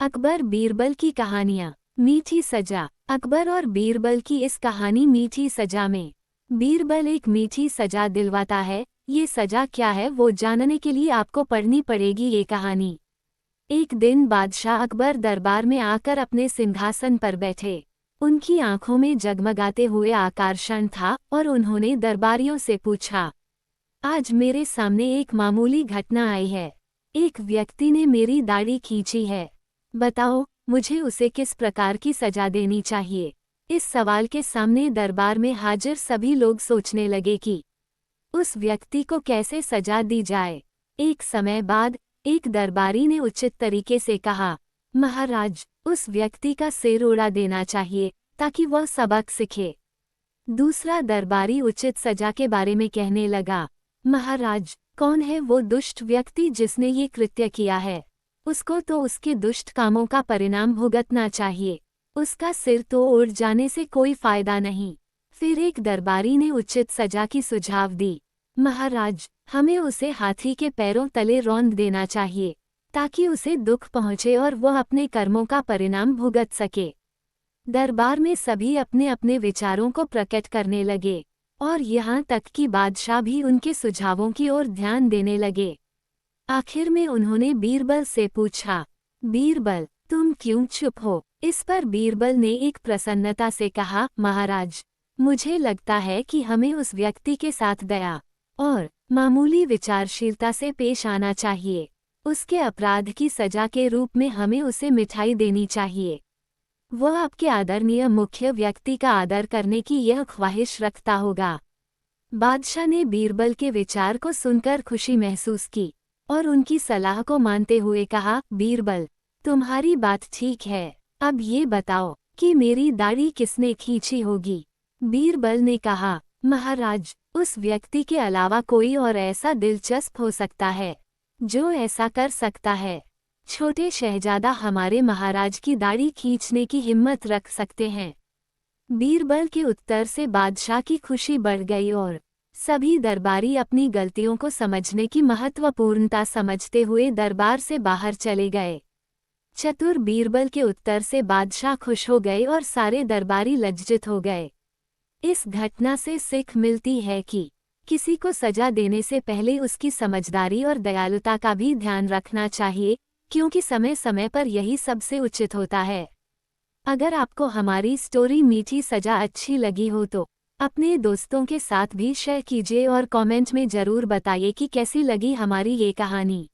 अकबर बीरबल की कहानियाँ। मीठी सजा। अकबर और बीरबल की इस कहानी मीठी सजा में बीरबल एक मीठी सजा दिलवाता है। ये सजा क्या है वो जानने के लिए आपको पढ़नी पड़ेगी ये कहानी। एक दिन बादशाह अकबर दरबार में आकर अपने सिंहासन पर बैठे। उनकी आंखों में जगमगाते हुए आकर्षण था और उन्होंने दरबारियों से पूछा, आज मेरे सामने एक मामूली घटना आई है। एक व्यक्ति ने मेरी दाढ़ी खींची है। बताओ, मुझे उसे किस प्रकार की सजा देनी चाहिए। इस सवाल के सामने दरबार में हाजिर सभी लोग सोचने लगे कि उस व्यक्ति को कैसे सजा दी जाए। एक समय बाद एक दरबारी ने उचित तरीके से कहा, महाराज, उस व्यक्ति का सिर उड़ा देना चाहिए ताकि वह सबक सीखे। दूसरा दरबारी उचित सजा के बारे में कहने लगा, महाराज, कौन है वो दुष्ट व्यक्ति जिसने ये कृत्य किया है। उसको तो उसके दुष्ट कामों का परिणाम भुगतना चाहिए। उसका सिर तो उड़ जाने से कोई फायदा नहीं। फिर एक दरबारी ने उचित सजा की सुझाव दी, महाराज, हमें उसे हाथी के पैरों तले रौंद देना चाहिए ताकि उसे दुख पहुँचे और वह अपने कर्मों का परिणाम भुगत सके। दरबार में सभी अपने अपने विचारों को प्रकट करने लगे और यहाँ तक कि बादशाह भी उनके सुझावों की ओर ध्यान देने लगे। आखिर में उन्होंने बीरबल से पूछा, बीरबल, तुम क्यों चुप हो। इस पर बीरबल ने एक प्रसन्नता से कहा, महाराज, मुझे लगता है कि हमें उस व्यक्ति के साथ दया और मामूली विचारशीलता से पेश आना चाहिए। उसके अपराध की सजा के रूप में हमें उसे मिठाई देनी चाहिए। वह आपके आदरणीय मुख्य व्यक्ति का आदर करने की यह ख्वाहिश रखता होगा। बादशाह ने बीरबल के विचार को सुनकर खुशी महसूस की और उनकी सलाह को मानते हुए कहा, बीरबल, तुम्हारी बात ठीक है। अब ये बताओ कि मेरी दाढ़ी किसने खींची होगी। बीरबल ने कहा, महाराज, उस व्यक्ति के अलावा कोई और ऐसा दिलचस्प हो सकता है जो ऐसा कर सकता है। छोटे शहजादा हमारे महाराज की दाढ़ी खींचने की हिम्मत रख सकते हैं। बीरबल के उत्तर से बादशाह की खुशी बढ़ गई और सभी दरबारी अपनी गलतियों को समझने की महत्वपूर्णता समझते हुए दरबार से बाहर चले गए। चतुर बीरबल के उत्तर से बादशाह खुश हो गए और सारे दरबारी लज्जित हो गए। इस घटना से सीख मिलती है कि किसी को सजा देने से पहले उसकी समझदारी और दयालुता का भी ध्यान रखना चाहिए, क्योंकि समय समय पर यही सबसे उचित होता है। अगर आपको हमारी स्टोरी मीठी सजा अच्छी लगी हो तो अपने दोस्तों के साथ भी शेयर कीजिए और कमेंट में ज़रूर बताइए कि कैसी लगी हमारी ये कहानी।